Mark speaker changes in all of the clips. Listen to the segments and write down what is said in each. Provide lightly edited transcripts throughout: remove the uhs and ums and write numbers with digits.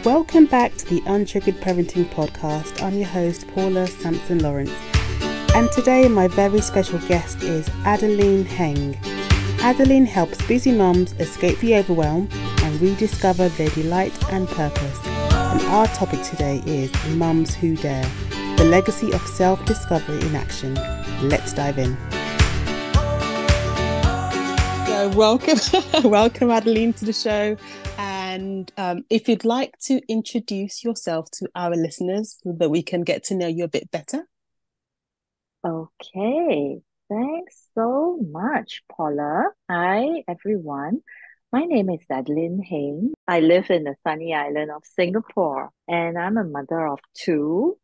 Speaker 1: Welcome back to the Untriggered Parenting Podcast. I'm your host, Paula Sampson Lawrence. And today my very special guest is Adeline Heng. Adeline helps busy mums escape the overwhelm and rediscover their delight and purpose. And our topic today is Mums Who Dare, the legacy of self-discovery in action. Let's dive in. So welcome Adeline to the show. And if you'd like to introduce yourself to our listeners so that we can get to know you a bit better.
Speaker 2: Okay, thanks so much, Paula. Hi, everyone. My name is Adeline Heng. I live in the sunny island of Singapore, and I'm a mother of two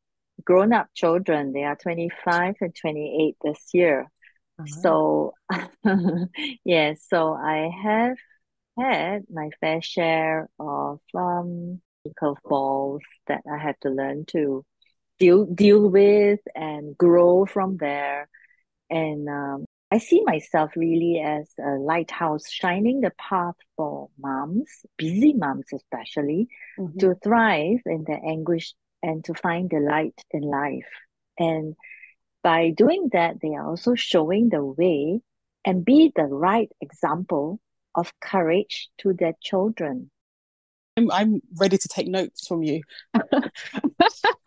Speaker 2: grown-up children. They are 25 and 28 this year. So, yeah, so I have had my fair share of curveballs that I had to learn to deal with and grow from there. And I see myself really as a lighthouse, shining the path for moms, busy moms especially, to thrive in their anguish and to find the light in life. And by doing that, they are also showing the way and be the right example of courage to their children.
Speaker 1: I'm ready to take notes from you.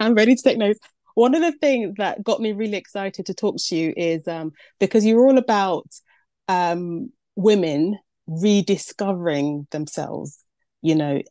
Speaker 1: I'm ready to take notes. One of the things that got me really excited to talk to you is because you're all about women rediscovering themselves,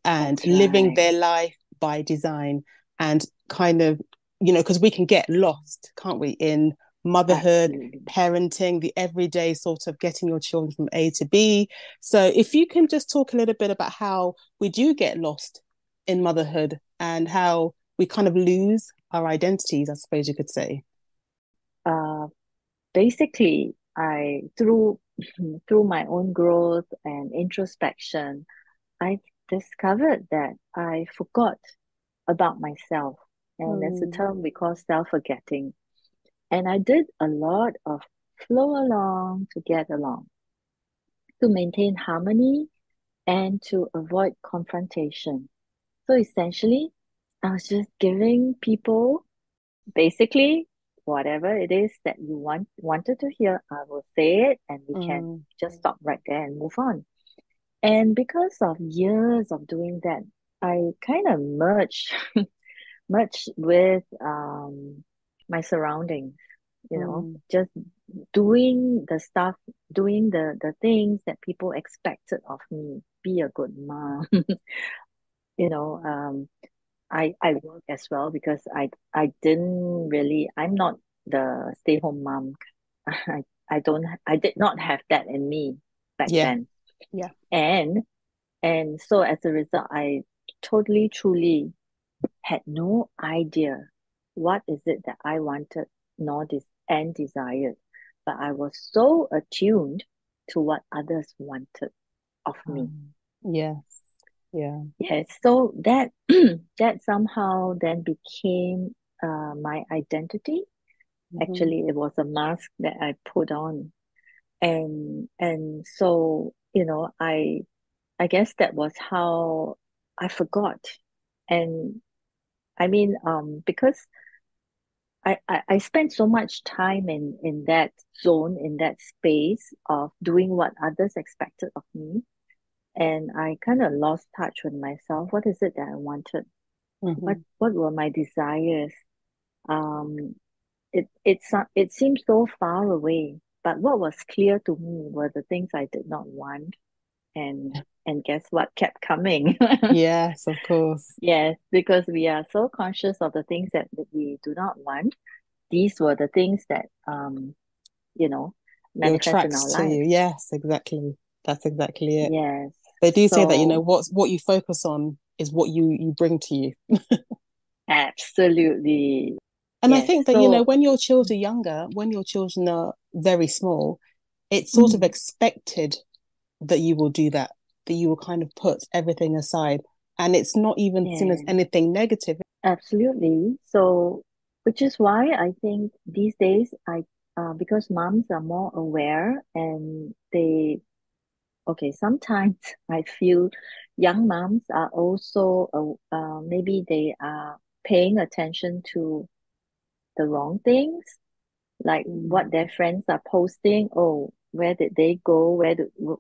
Speaker 1: and living their life by design, and kind of, because we can get lost, can't we, in motherhood, parenting, the everyday sort of getting your children from A to B. So if you can just talk a little bit about how we do get lost in motherhood and how we kind of lose our identities, I suppose you could say.
Speaker 2: Basically, through my own growth and introspection, I discovered that I forgot about myself. And that's a term we call self-forgetting. And I did a lot of flow along to get along, to maintain harmony and to avoid confrontation. So essentially, I was just giving people basically whatever it is that you wanted to hear. I will say it and we can just stop right there and move on. And because of years of doing that, I kind of merged with my surroundings, just doing the stuff, doing the things that people expected of me. Be a good mom. I work as well because I didn't really, I'm not the stay-home mom. I did not have that in me back then.
Speaker 1: Yeah.
Speaker 2: And so as a result, I totally truly had no idea what is it that I wanted nor desired. But I was so attuned to what others wanted of me.
Speaker 1: Yes. Yeah.
Speaker 2: Yes. So that that somehow then became my identity. Actually, it was a mask that I put on. And so, I guess that was how I forgot. And I mean, because I spent so much time in that zone, in that space of doing what others expected of me. And I kind of lost touch with myself. What is it that I wanted? What were my desires? Um, it seemed so far away, but what was clear to me were the things I did not want, and guess what kept coming?
Speaker 1: Yes, of course.
Speaker 2: Yes, because we are so conscious of the things that we do not want. These were the things that
Speaker 1: It
Speaker 2: manifest in our
Speaker 1: attracts to you.
Speaker 2: lives.
Speaker 1: Yes, exactly. That's exactly it.
Speaker 2: Yes.
Speaker 1: They do say that,
Speaker 2: So
Speaker 1: what you focus on is what you bring to you.
Speaker 2: absolutely.
Speaker 1: And I
Speaker 2: Yes.
Speaker 1: think that,
Speaker 2: So
Speaker 1: when your children are younger, when your children are very small, it's sort of expected that you will do that you will kind of put everything aside. And it's not even seen as anything negative.
Speaker 2: absolutely. So, which is why I think these days because moms are more aware and sometimes I feel, young moms are also maybe they are paying attention to the wrong things, like what
Speaker 1: Mm.
Speaker 2: their friends are posting. Oh, where did they go?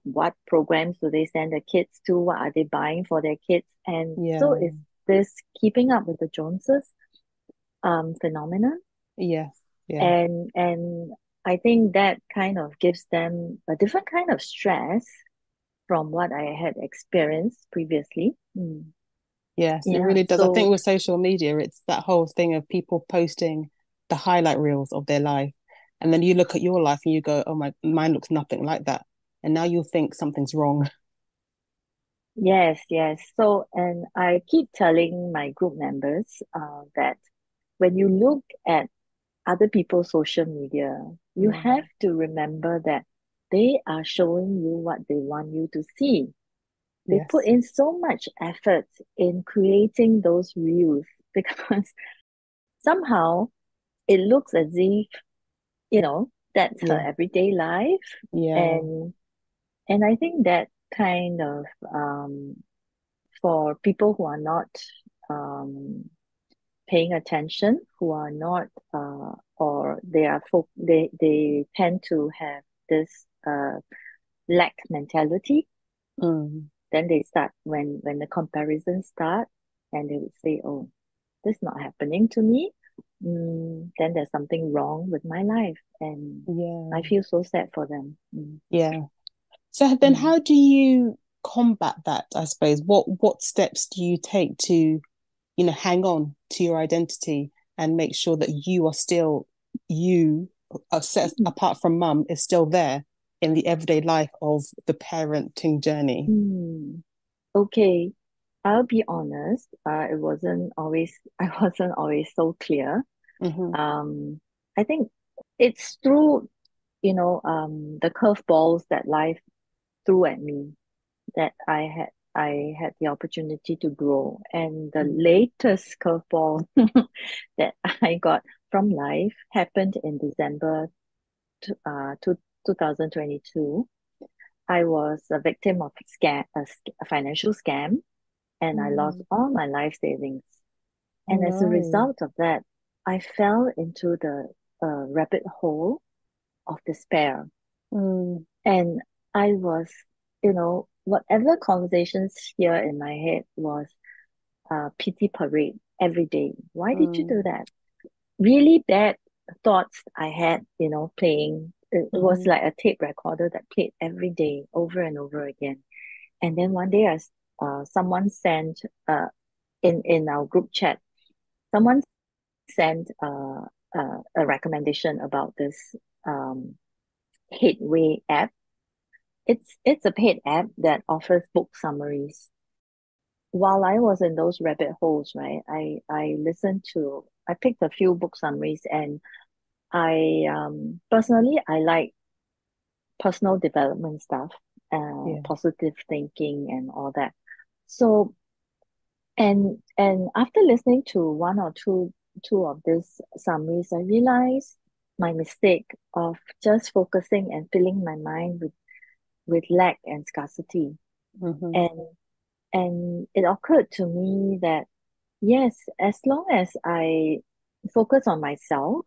Speaker 2: What programs do they send their kids to? What are they buying for their kids? And so
Speaker 1: Yeah.
Speaker 2: it's this keeping up with the Joneses phenomenon.
Speaker 1: Yes. Yeah.
Speaker 2: And I think that kind of gives them a different kind of stress from what I had experienced previously.
Speaker 1: Yes, it
Speaker 2: Yeah.
Speaker 1: really does. I think
Speaker 2: So
Speaker 1: with social media, it's that whole thing of people posting the highlight reels of their life. And then you look at your life and you go, oh my, mine looks nothing like that. And now you'll think something's wrong.
Speaker 2: yes, yes. So and I keep telling my group members that when you look at other people's social media, you have
Speaker 1: Mm.
Speaker 2: to remember that they are showing you what they want you to see. They put
Speaker 1: Yes.
Speaker 2: in so much effort in creating those reels because somehow it looks as if, that's her
Speaker 1: Yeah.
Speaker 2: everyday life.
Speaker 1: Yeah.
Speaker 2: And I think that kind of for people who are not um paying attention, who are not or they tend to have this lack mentality.
Speaker 1: Mm.
Speaker 2: Then they start when the comparisons start, and they would say, oh, this is not happening to me. Then there's something wrong with my life, and I
Speaker 1: Yeah.
Speaker 2: feel so sad for them.
Speaker 1: Yeah. So then
Speaker 2: Mm.
Speaker 1: how do you combat that, I suppose? What steps do you take to, hang on to your identity and make sure that you are still you, are set apart from mum, is still there in the everyday life of the parenting journey?
Speaker 2: Mm. Okay, I'll be honest. It wasn't always. I wasn't always so clear.
Speaker 1: Mm-hmm.
Speaker 2: Um, I think it's through, the curveballs that life threw at me that I had the opportunity to grow. And the
Speaker 1: Mm-hmm.
Speaker 2: latest curveball that I got from life happened in December to 2022. I was a victim of a financial scam, and I lost
Speaker 1: Mm.
Speaker 2: all my life savings.
Speaker 1: Oh
Speaker 2: And as a
Speaker 1: no.
Speaker 2: result of that, I fell into the rabbit hole of despair.
Speaker 1: Mm.
Speaker 2: And I was, whatever conversations here in my head was pity parade every day. Why did you do
Speaker 1: Mm.
Speaker 2: that? Really bad thoughts I had, playing. It was
Speaker 1: Mm-hmm.
Speaker 2: like a tape recorder that played every day over and over again. And then one day, someone sent in our group chat, someone sent a recommendation about this um, Headway app. It's a paid app that offers book summaries. While I was in those rabbit holes, right, I picked a few book summaries, and I personally I like personal development stuff,
Speaker 1: Yeah.
Speaker 2: positive thinking and all that. So and after listening to one or two of these summaries, I realized my mistake of just focusing and filling my mind with lack and scarcity.
Speaker 1: Mm-hmm.
Speaker 2: And it occurred to me that yes, as long as I focus on myself,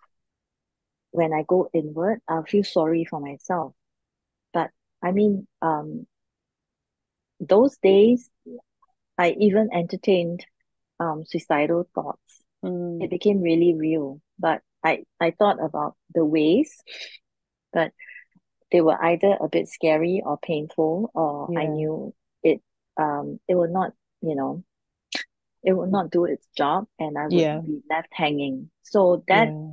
Speaker 2: when I go inward, I'll feel sorry for myself. But I mean, those days I even entertained suicidal thoughts. It
Speaker 1: Mm.
Speaker 2: became really real. But I thought about the ways, but they were either a bit scary or painful, or I
Speaker 1: Yeah.
Speaker 2: knew it would not, you know, it would not do its job, and I would
Speaker 1: Yeah.
Speaker 2: be left hanging. So that
Speaker 1: Yeah.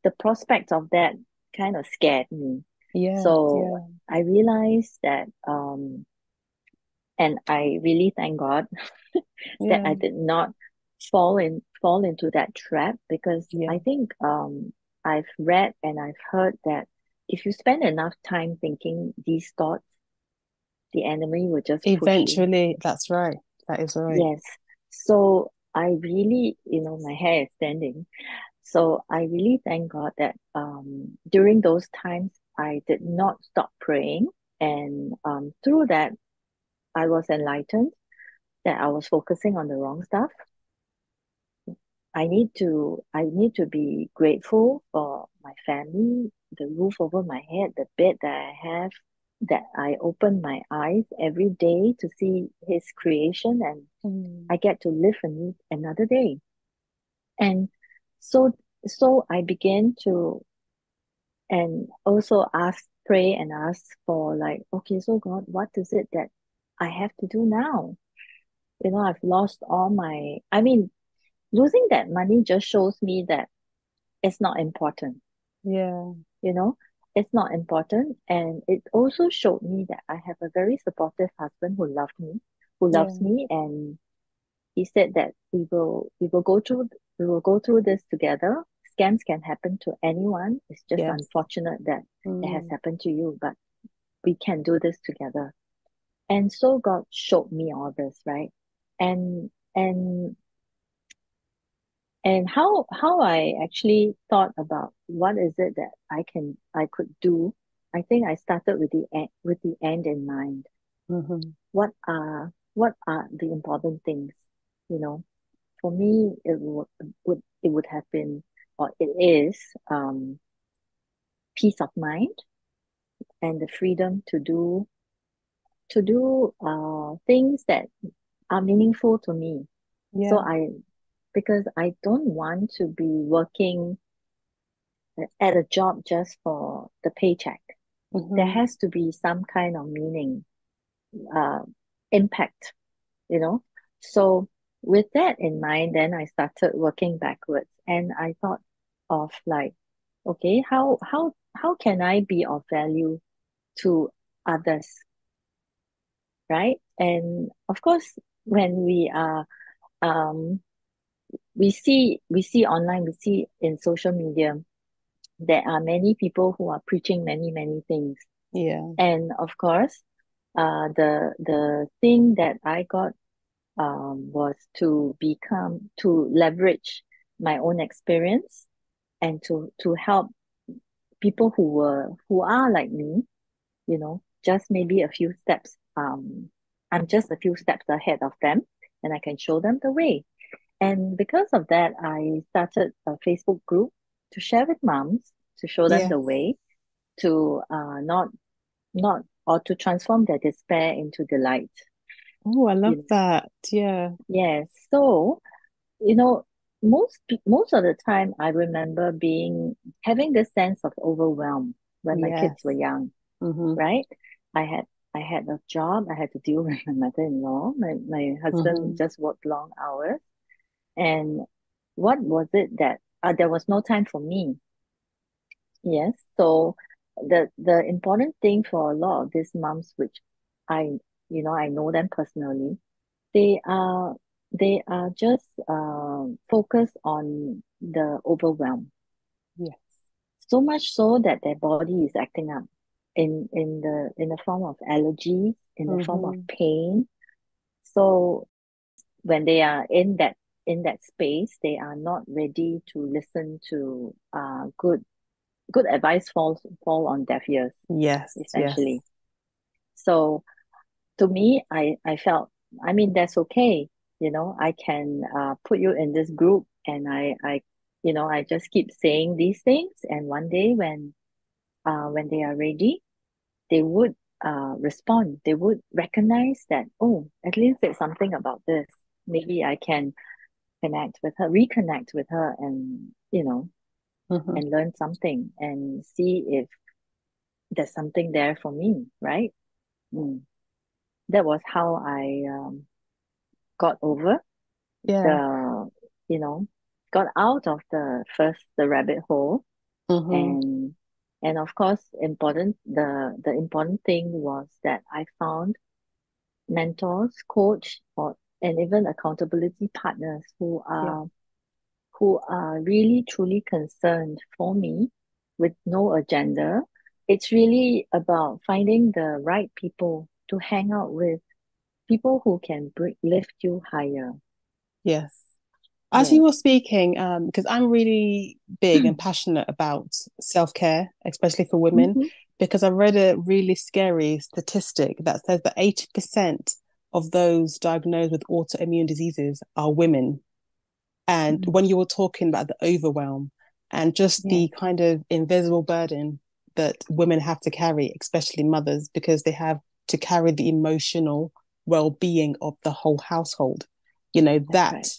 Speaker 2: the prospect of that kind of scared me.
Speaker 1: Yeah.
Speaker 2: So
Speaker 1: Yeah.
Speaker 2: I realized that and I really thank God that
Speaker 1: Yeah.
Speaker 2: I did not fall into that trap, because
Speaker 1: Yeah.
Speaker 2: I think I've read and I've heard that if you spend enough time thinking these thoughts, the enemy will just push you.
Speaker 1: Eventually, that's right. That is right.
Speaker 2: Yes. So I really, my hair is standing. So I really thank God that during those times I did not stop praying, and through that I was enlightened. that I was focusing on the wrong stuff. I need to be grateful for my family, the roof over my head, the bed that I have, that I open my eyes every day to see his creation, and I get to live another day. And so I began to, and also pray and ask for, like, okay, so God, what is it that I have to do now? I've lost all my, I mean, losing that money just shows me that it's not important,
Speaker 1: Yeah.
Speaker 2: you know, it's not important. And it also showed me that I have a very supportive husband who loves
Speaker 1: Yeah.
Speaker 2: me. And he said that we will go through this together. Scams can happen to anyone. It's just
Speaker 1: Yes.
Speaker 2: unfortunate that it has
Speaker 1: Mm.
Speaker 2: happened to you, but we can do this together. And so God showed me all this, right? And and and how I actually thought about what is it that I could do. I think I started with the end in mind.
Speaker 1: Mm-hmm.
Speaker 2: What are the important things? You know, for me, it would have been, or it is, peace of mind and the freedom to do things that are meaningful to me. So
Speaker 1: Yeah.
Speaker 2: because I don't want to be working at a job just for the paycheck. There
Speaker 1: Mm-hmm.
Speaker 2: has to be some kind of meaning, uh, impact, you know. So with that in mind, then I started working backwards, and I thought of, like, okay, how can I be of value to others, right? And of course, when um we see online, we see in social media, there are many people who are preaching many, many things.
Speaker 1: Yeah.
Speaker 2: And of course, the thing that I got, was to leverage my own experience, and to help people who are like me, just maybe a few steps. I'm just a few steps ahead of them, and I can show them the way. And because of that, I started a Facebook group to share with moms, to show them
Speaker 1: Yeah.
Speaker 2: the way, to not or to transform their despair into delight.
Speaker 1: Oh, I love
Speaker 2: You know,
Speaker 1: that. Yeah.
Speaker 2: yes. So, you know, most of the time, I remember having this sense of overwhelm when my kids were
Speaker 1: Yes.
Speaker 2: young,
Speaker 1: Mm-hmm.
Speaker 2: right? I had I had a job. I had to deal with my mother-in-law. My husband
Speaker 1: Mm-hmm.
Speaker 2: just worked long hours, and what was it that, there was no time for me? Yes. So the important thing for a lot of these moms, which I I know them personally, they are they are just, focused on the overwhelm.
Speaker 1: Yes.
Speaker 2: So much so that their body is acting up in the form of allergies, in the form of
Speaker 1: Mm-hmm.
Speaker 2: pain. So when they are in that space, they are not ready to listen to, good advice fall on deaf ears,
Speaker 1: Yes. Yes.
Speaker 2: essentially. So to me, I felt, I mean, that's okay. I can, put you in this group, and I just keep saying these things, and one day when they are ready, they would, respond. They would recognize that, oh, at least there's something about this. Maybe I can reconnect with her, and
Speaker 1: Mm-hmm.
Speaker 2: and learn something, and see if there's something there for me, right? Mm. That was how I, got over
Speaker 1: Yeah.
Speaker 2: the, you know, got out of the rabbit hole.
Speaker 1: Mm-hmm.
Speaker 2: And of course, the important thing was that I found mentors, coach, and even accountability partners
Speaker 1: Yeah.
Speaker 2: who are really truly concerned for me, with no agenda. It's really about finding the right people to hang out with, people who can lift you higher.
Speaker 1: Yes. As you
Speaker 2: Yes.
Speaker 1: were speaking, because I'm really big and passionate about self-care, especially for women,
Speaker 2: Mm-hmm.
Speaker 1: because I read a really scary statistic that says that 80% of those diagnosed with autoimmune diseases are women. And
Speaker 2: Mm.
Speaker 1: when you were talking about the overwhelm and just
Speaker 2: Yes,
Speaker 1: the kind of invisible burden that women have to carry, especially mothers, because they have to carry the emotional well-being of the whole household,
Speaker 2: that's
Speaker 1: that
Speaker 2: right.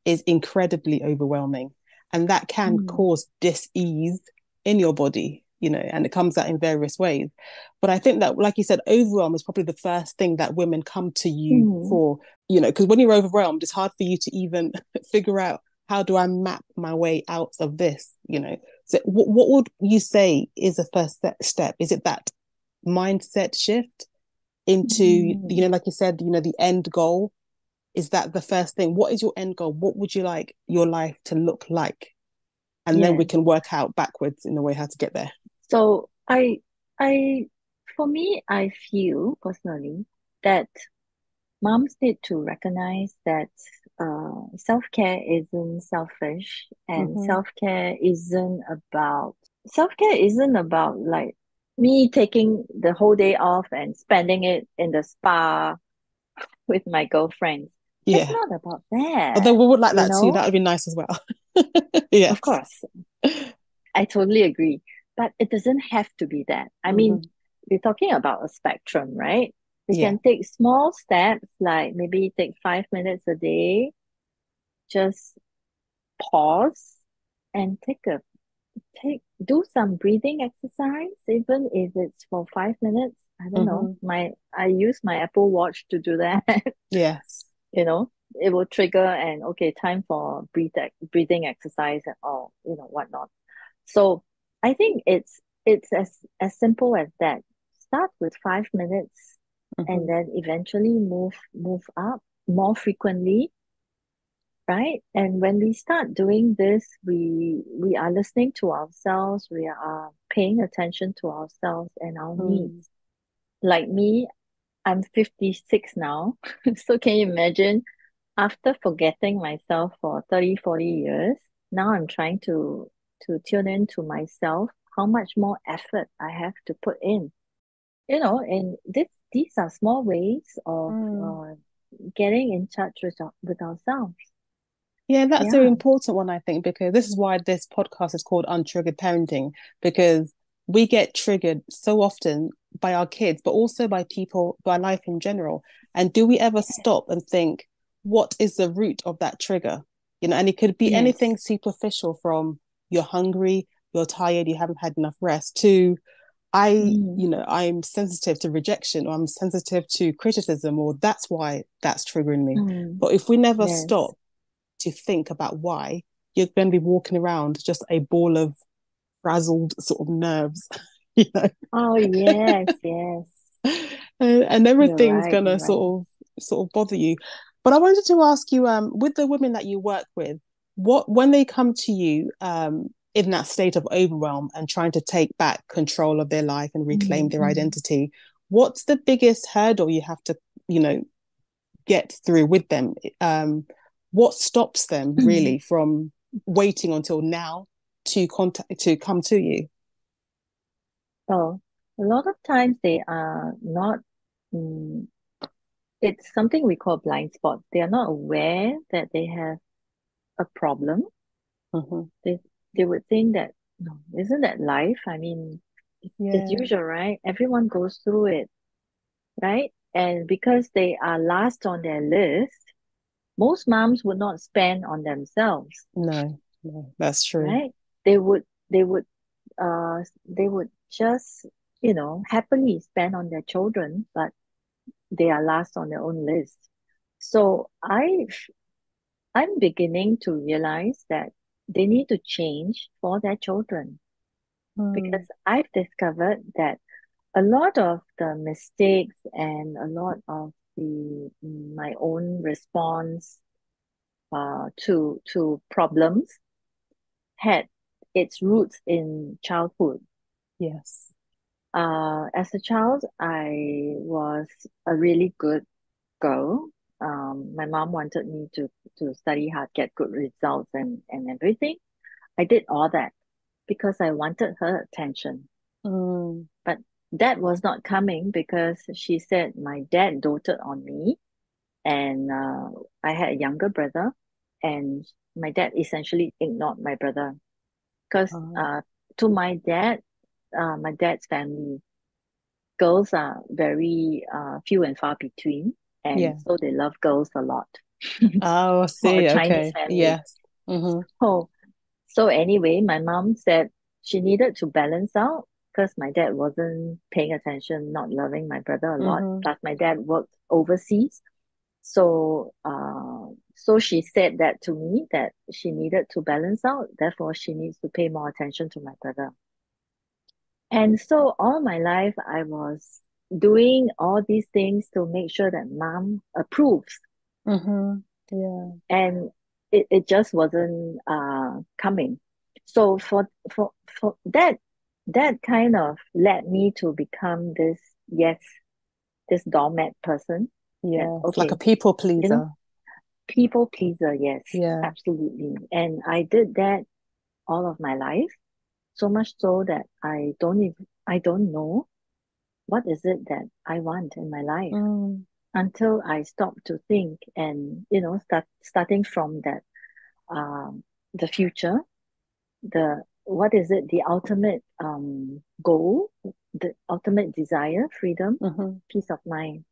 Speaker 1: is incredibly overwhelming. And that can
Speaker 2: Mm.
Speaker 1: cause dis-ease in your body, and it comes out in various ways. But I think that, like you said, overwhelm is probably the first thing that women come to you
Speaker 2: Mm.
Speaker 1: for, because when you're overwhelmed, it's hard for you to even figure out, how do I map my way out of this? So what would you say is the first step? Is it that mindset shift into,
Speaker 2: Mm.
Speaker 1: like you said, the end goal? Is that the first thing? What is your end goal? What would you like your life to look like? And then we
Speaker 2: Yes.
Speaker 1: can work out backwards in a way how to get there.
Speaker 2: So I, for me, I feel personally that moms need to recognize that self-care isn't selfish, and
Speaker 1: Mm-hmm.
Speaker 2: self-care isn't about like me taking the whole day off and spending it in the spa with my girlfriends. It's
Speaker 1: Yeah.
Speaker 2: not about
Speaker 1: Although
Speaker 2: that,
Speaker 1: we would like
Speaker 2: you
Speaker 1: that too. That
Speaker 2: know?
Speaker 1: would be nice as well.
Speaker 2: Of
Speaker 1: Yes.
Speaker 2: course, I totally agree. But it doesn't have to be that. I mean,
Speaker 1: Mm-hmm.
Speaker 2: we're talking about a spectrum, right? We
Speaker 1: Yeah.
Speaker 2: can take small steps, like maybe take 5 minutes a day, just pause and do some breathing exercise, even if it's for 5 minutes. I don't know.
Speaker 1: Mm-hmm.
Speaker 2: I use my Apple Watch to do that.
Speaker 1: Yes.
Speaker 2: You know, it will trigger and okay, time for breathing exercise and all, whatnot. So I think it's as simple as that. Start with 5 minutes and
Speaker 1: Mm-hmm.
Speaker 2: then eventually move up more frequently, right? And when we start doing this, we are listening to ourselves, we are paying attention to ourselves and our
Speaker 1: Mm.
Speaker 2: needs. Like me, I'm 56 now. So can you imagine, after forgetting myself for 30, 40 years, now I'm trying to tune into myself, how much more effort I have to put in. And these are small ways of
Speaker 1: Mm.
Speaker 2: getting in touch with ourselves.
Speaker 1: Yeah, that's an
Speaker 2: Yeah.
Speaker 1: important one, I think, because this is why this podcast is called Untriggered Parenting, because we get triggered so often by our kids, but also by people, by life in general. And do we ever stop and think, what is the root of that trigger? And it could be anything
Speaker 2: Yes.
Speaker 1: superficial, from you're hungry, you're tired, you haven't had enough rest, to
Speaker 2: Mm,
Speaker 1: I'm sensitive to rejection, or I'm sensitive to criticism, or that's why that's triggering me.
Speaker 2: mm,
Speaker 1: But if we never
Speaker 2: yes.
Speaker 1: stop to think about why, you're going to be walking around just a ball of frazzled sort of nerves, you know,
Speaker 2: Oh, yes, yes.
Speaker 1: and
Speaker 2: You're
Speaker 1: everything's
Speaker 2: right.
Speaker 1: going
Speaker 2: You're
Speaker 1: to
Speaker 2: right.
Speaker 1: sort of bother you. But I wanted to ask you, with the women that you work with, what when they come to you, in that state of overwhelm and trying to take back control of their life and reclaim
Speaker 2: Mm,
Speaker 1: their
Speaker 2: mm,
Speaker 1: identity, what's the biggest hurdle you have to, you know, get through with them? What stops them
Speaker 2: mm.
Speaker 1: really from waiting until now to come to you?
Speaker 2: So a lot of times they are not, mm, it's something we call blind spot. They are not aware that they have a problem.
Speaker 1: Mm-hmm.
Speaker 2: They they would think that, no, isn't that life? I mean, it's
Speaker 1: Yeah,
Speaker 2: usual, right? Everyone goes through it, right? And because they are last on their list, most moms would not spend on themselves,
Speaker 1: no, no, that's true.
Speaker 2: right? They would they would just, happily spend on their children, but they are last on their own list. So I'm beginning to realize that they need to change for their children, because
Speaker 1: Mm,
Speaker 2: I've discovered that a lot of the mistakes and a lot of the my own response to problems had its roots in childhood.
Speaker 1: yes.
Speaker 2: As a child, I was a really good girl. My mom wanted me to study hard, get good results and everything. I did all that because I wanted her attention.
Speaker 1: Mm,
Speaker 2: But that was not coming because she said my dad doted on me. And I had a younger brother, and my dad essentially ignored my brother because
Speaker 1: Oh,
Speaker 2: to my dad's family, girls are very few and far between, and
Speaker 1: yeah.
Speaker 2: so they love girls a lot.
Speaker 1: Oh, I
Speaker 2: For a
Speaker 1: see.
Speaker 2: Chinese
Speaker 1: Okay.
Speaker 2: family.
Speaker 1: Yes. Mm-hmm.
Speaker 2: Oh, so anyway, my mom said she needed to balance out because my dad wasn't paying attention, not loving my brother a lot.
Speaker 1: Mm-hmm.
Speaker 2: Plus, my dad worked overseas. So, so she said that to me that she needed to balance out. Therefore, she needs to pay more attention to my brother. And so all my life, I was doing all these things to make sure that mom approves.
Speaker 1: Mm-hmm. Yeah.
Speaker 2: And it just wasn't coming. So for that kind of led me to become this, yes, this doormat person. That
Speaker 1: Yeah. It's like a
Speaker 2: okay,
Speaker 1: people
Speaker 2: you know,
Speaker 1: pleaser.
Speaker 2: people pleaser, yes,
Speaker 1: Yeah.
Speaker 2: absolutely. And I did that all of my life, so much so that I don't know what is it that I want in my life
Speaker 1: Mm.
Speaker 2: until I stopped to think, and starting from that, um the future, the what is it, the ultimate goal, the ultimate desire, freedom,
Speaker 1: Mm-hmm.
Speaker 2: peace of mind.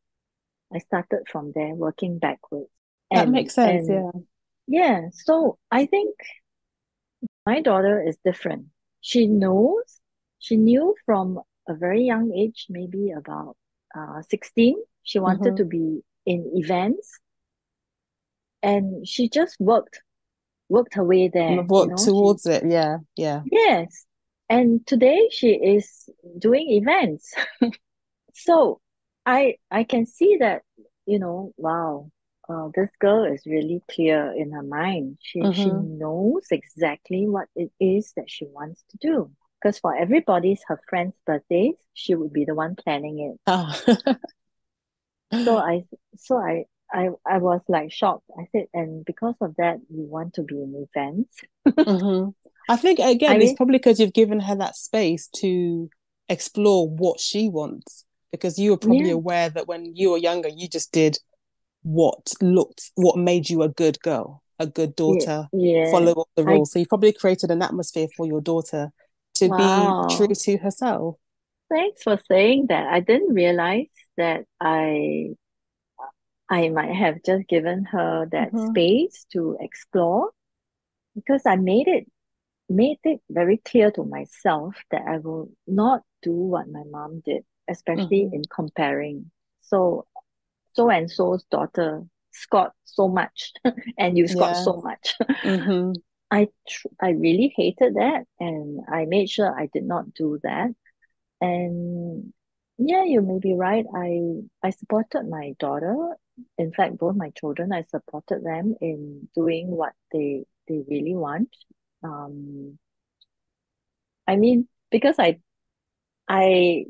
Speaker 2: I started from there, working backwards.
Speaker 1: That
Speaker 2: and
Speaker 1: makes sense.
Speaker 2: and
Speaker 1: Yeah.
Speaker 2: yeah, so I think my daughter is different. She knew from a very young age, maybe about 16, she wanted
Speaker 1: Mm-hmm.
Speaker 2: to be in events, and she just worked her way there,
Speaker 1: Work
Speaker 2: she
Speaker 1: towards it. Yeah. Yeah.
Speaker 2: yes. And today she is doing events. So I can see that, wow, this girl is really clear in her mind. She
Speaker 1: Mm-hmm.
Speaker 2: knows exactly what it is that she wants to do. Because for everybody's her friends' birthdays, she would be the one planning it.
Speaker 1: Ah.
Speaker 2: So I was like shocked. I said, and because of that, you want to be in events?
Speaker 1: Mm-hmm. I think
Speaker 2: I
Speaker 1: again, it's
Speaker 2: mean,
Speaker 1: probably because you've given her that space to explore what she wants. Because you were probably
Speaker 2: yeah,
Speaker 1: aware that when you were younger, you just did what made you a good girl, a good
Speaker 2: yeah,
Speaker 1: daughter,
Speaker 2: yeah.
Speaker 1: follow all the
Speaker 2: I
Speaker 1: rules. So you probably created an atmosphere for your daughter to be true
Speaker 2: Wow.
Speaker 1: to herself.
Speaker 2: Thanks for saying that. I didn't realize that I might have just given her that
Speaker 1: Mm-hmm.
Speaker 2: space to explore because I made it very clear to myself that I will not do what my mom did, especially
Speaker 1: Mm-hmm.
Speaker 2: in comparing. So so and so's daughter scored so much and you scored
Speaker 1: Yeah.
Speaker 2: so much.
Speaker 1: Mm-hmm.
Speaker 2: I really hated that, and I made sure I did not do that. And yeah, you may be right. I supported my daughter. In fact, both my children, I supported them in doing what they really want. Um, I mean, because I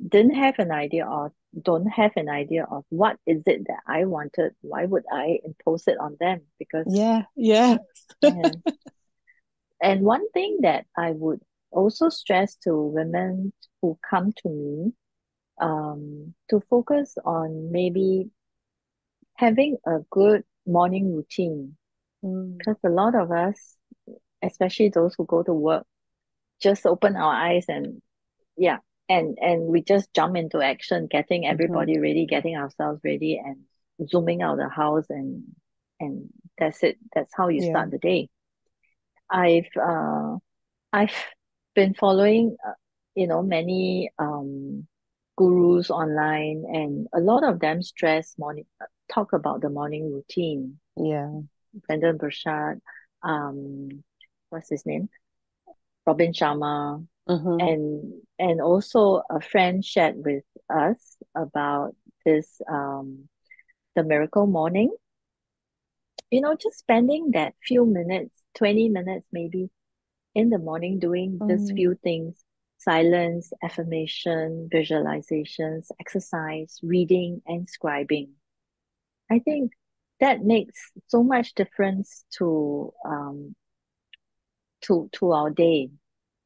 Speaker 2: didn't have an idea or don't have an idea of what is it that I wanted. Why would I impose it on them? Because
Speaker 1: Yeah. Yeah.
Speaker 2: yeah. And one thing that I would also stress to women who come to me, to focus on maybe having a good morning routine,
Speaker 1: Mm.
Speaker 2: because a lot of us, especially those who go to work, just open our eyes and yeah, and we just jump into action, getting
Speaker 1: Mm-hmm.
Speaker 2: everybody ready, getting ourselves ready, and zooming out the house, and that's it. That's how you
Speaker 1: Yeah.
Speaker 2: start the day. I've been following many gurus online, and a lot of them talk about the morning routine.
Speaker 1: Yeah.
Speaker 2: Brandon Burchard, um, what's his name? Robin Sharma,
Speaker 1: Mm-hmm.
Speaker 2: and also a friend shared with us about this the miracle morning. Just spending that few minutes, 20 minutes maybe in the morning doing these
Speaker 1: Mm.
Speaker 2: few things: silence, affirmation, visualizations, exercise, reading, and scribing. I think that makes so much difference to our day.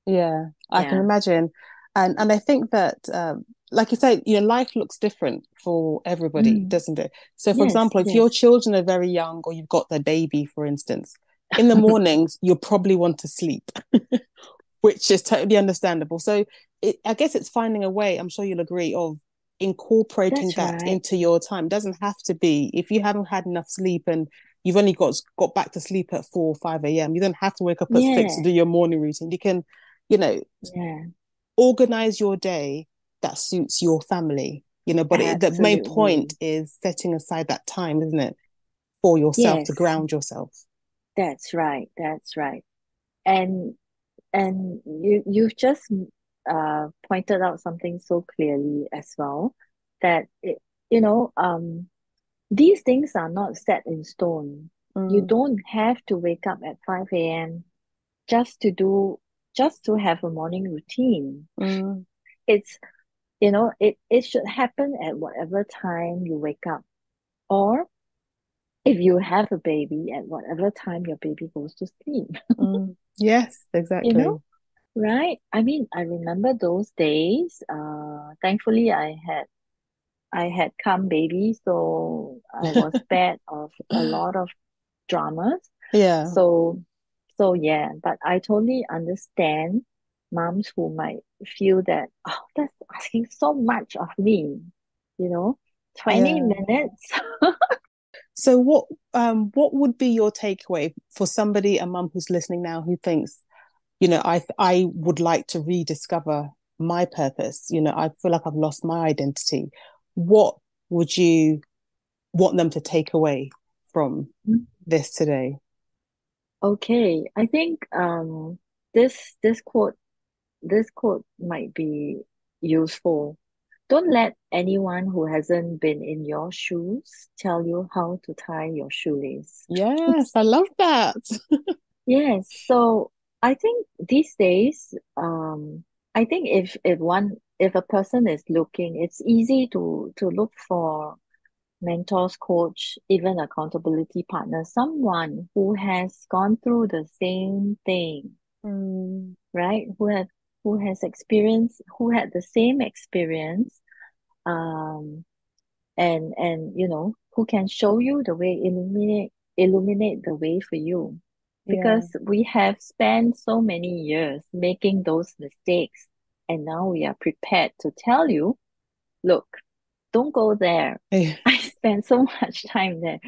Speaker 1: Yeah, I can
Speaker 2: Yeah.
Speaker 1: imagine. And I think that like you say, life looks different for everybody,
Speaker 2: Mm.
Speaker 1: doesn't it? So, for
Speaker 2: Yes,
Speaker 1: example, if your
Speaker 2: yes.
Speaker 1: children are very young or you've got their baby, for instance, in the mornings, you'll probably want to sleep, which is totally understandable. So, I guess it's finding a way, I'm sure you'll agree, of incorporating
Speaker 2: That's
Speaker 1: that
Speaker 2: right.
Speaker 1: into your time. It doesn't have to be, if you haven't had enough sleep and you've only got back to sleep at 4 or 5 a.m., you don't have to wake up at 6 to
Speaker 2: Yeah,
Speaker 1: do your morning routine. You can, you know,
Speaker 2: yeah,
Speaker 1: organize your day that suits your family, but the main point
Speaker 2: absolutely.
Speaker 1: is setting aside that time, isn't it, for yourself to
Speaker 2: Yes,
Speaker 1: ground yourself.
Speaker 2: that's right. That's right. And you've just pointed out something so clearly as well that you know um these things are not set in stone. You
Speaker 1: Mm,
Speaker 2: don't have to wake up at 5 a.m. just to do just to have a morning routine.
Speaker 1: mm,
Speaker 2: It's it should happen at whatever time you wake up, or if you have a baby, at whatever time your baby goes to sleep.
Speaker 1: yes,
Speaker 2: You know,
Speaker 1: exactly.
Speaker 2: right? I mean, I remember those days. Thankfully, I had come baby, so I was spared of a lot of dramas.
Speaker 1: Yeah,
Speaker 2: So, so yeah, but I totally understand moms who might feel that, oh, that's asking so much of me, you know, 20
Speaker 1: yeah.
Speaker 2: minutes.
Speaker 1: So what would be your takeaway for somebody, a mum who's listening now, who thinks, I would like to rediscover my purpose. I feel like I've lost my identity. What would you want them to take away from this today?
Speaker 2: Okay, I think this this quote this quote might be useful. Don't let anyone who hasn't been in your shoes tell you how to tie your shoelace.
Speaker 1: Yes, I love that.
Speaker 2: Yes, so I think these days, I think if a person is looking, it's easy to look for mentors, coach, even accountability partner, someone who has gone through the same thing,
Speaker 1: Mm,
Speaker 2: right? Who had the same experience, um, and who can show you the way, illuminate the way for you.
Speaker 1: yeah,
Speaker 2: Because we have spent so many years making those mistakes, and now we are prepared to tell you, look, don't go there.
Speaker 1: yeah,
Speaker 2: I spent so much time there.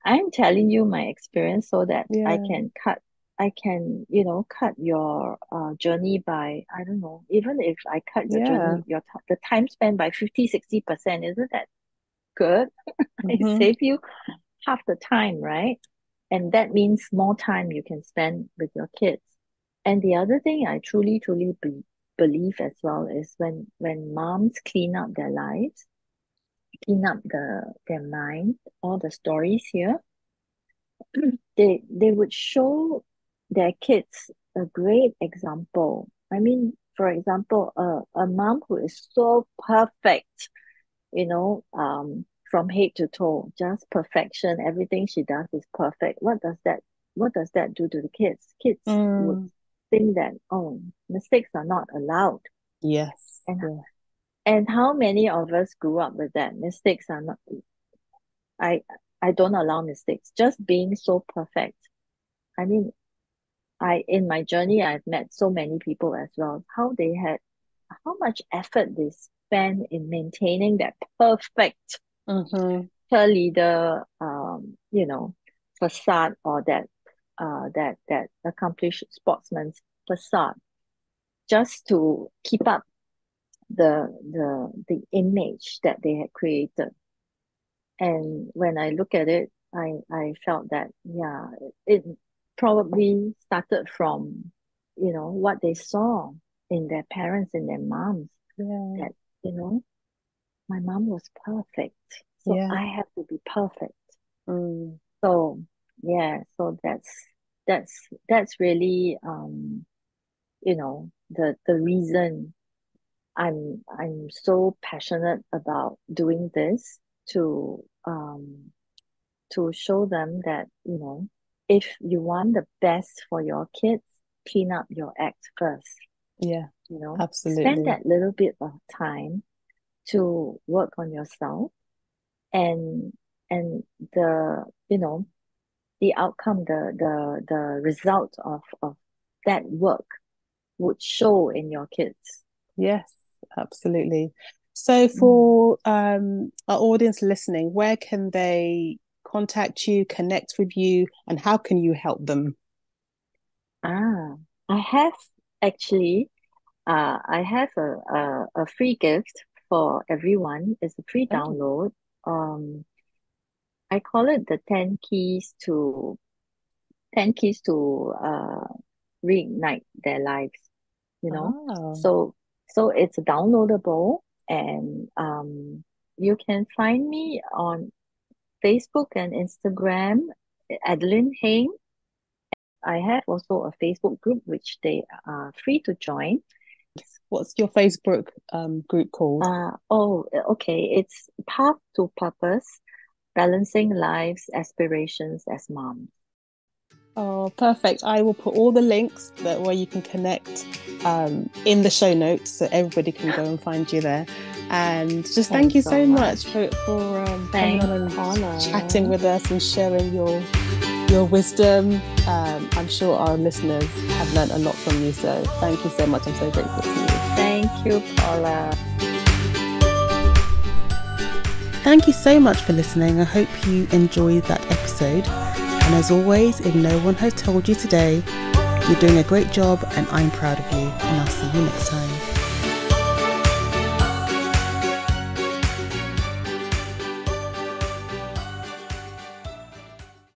Speaker 2: I'm telling you my experience so that
Speaker 1: yeah,
Speaker 2: cut your journey by, I don't know, even if I cut your
Speaker 1: yeah.
Speaker 2: journey, the time spent by 50, 60%, isn't that good? I
Speaker 1: Hmm.
Speaker 2: save you half the time, right? And that means more time you can spend with your kids. And the other thing I truly, truly believe as well is when moms clean up their lives, clean up their mind, all the stories here, they would show their kids a great example. I mean, for example, a mom who is so perfect, from head to toe, just perfection. Everything she does is perfect. What does that do to the kids? Kids would
Speaker 1: Mm,
Speaker 2: think that, oh, mistakes are not allowed.
Speaker 1: yes,
Speaker 2: And
Speaker 1: yeah,
Speaker 2: and how many of us grew up with that? Mistakes are not I I don't allow mistakes. Just being so perfect. I mean, I in my journey I've met so many people as well. How much effort they spend in maintaining that perfect
Speaker 1: hmm,
Speaker 2: cheerleader, facade, or that accomplished sportsman's facade, just to keep up the image that they had created. And when I look at it, I felt that, yeah, it probably started from, what they saw in their parents and their moms,
Speaker 1: yeah,
Speaker 2: that, you know, my mom was perfect, so
Speaker 1: yeah,
Speaker 2: I have to be perfect.
Speaker 1: mm,
Speaker 2: So yeah, so that's really the reason I'm so passionate about doing this, to show them that, if you want the best for your kids, clean up your act first.
Speaker 1: yeah,
Speaker 2: Spend
Speaker 1: absolutely.
Speaker 2: that little bit of time, to work on yourself, and the the outcome, the result of that work would show in your kids.
Speaker 1: Yes, absolutely. So
Speaker 2: Mm.
Speaker 1: for our audience listening, where can they contact you, connect with you, and how can you help them?
Speaker 2: Ah, I have actually, I have a free gift for everyone. It's a free
Speaker 1: Oh,
Speaker 2: download. Um, I call it the 10 keys to reignite their lives, you know.
Speaker 1: oh,
Speaker 2: So it's downloadable, and you can find me on Facebook and Instagram, Adeline Heng. I have also a Facebook group which they are free to join.
Speaker 1: what's your Facebook group called?
Speaker 2: Okay. It's Path to Purpose, Balancing Life's Aspirations as Moms.
Speaker 1: Oh, perfect. I will put all the links that where you can connect in the show notes so everybody can go and find you there. And just thank
Speaker 2: Thanks
Speaker 1: you
Speaker 2: so
Speaker 1: so much
Speaker 2: much.
Speaker 1: for coming
Speaker 2: Thanks,
Speaker 1: on and chatting
Speaker 2: Paula.
Speaker 1: with us and sharing your wisdom. I'm sure our listeners have learned a lot from you. So thank you so much. I'm so grateful to you.
Speaker 2: Thank you, Paula.
Speaker 1: Thank you so much for listening. I hope you enjoyed that episode. And as always, if no one has told you today, you're doing a great job and I'm proud of you. And I'll see you next time.